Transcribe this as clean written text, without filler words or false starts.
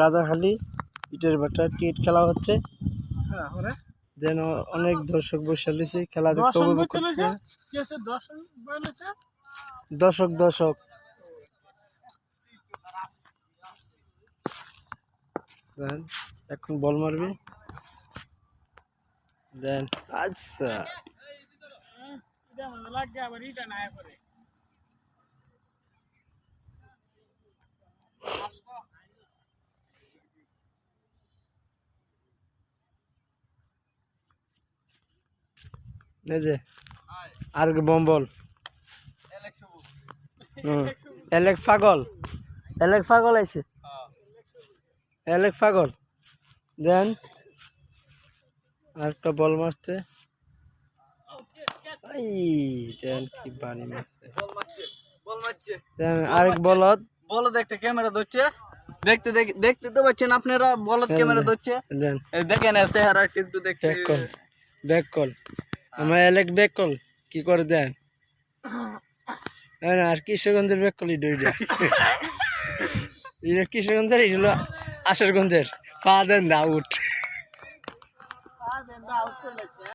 রাজাখালী ইটের ভাটা টিট খেলা হচ্ছে, যেন অনেক দর্শক বসে রয়েছে খেলা দেখতে উপভোগ করছে। দর্শক দর্শক এখন বল মারবে দেন। আচ্ছা এই যে আর বম বল। এলেক পাগল আইছে, এলেক পাগল দেন। আর একটা বল মারছে, দেন কি বানি মারছে, আরেক বলদ বলদ একটা ক্যামেরা ধরছে, দেখতে দেখতে তো পাচ্ছেন আপনারা, বলদ ক্যামেরা ধরছে। দেখেন চেহারা একটু দেখতে। ব্যাক কল আমার এলেক ব্যাক কল কি করে দেন। আর কিশোরগঞ্জের ব্যাক কল এটা কিশোরগঞ্জের, এটা হলো আশারগঞ্জের। পা দেন আউট।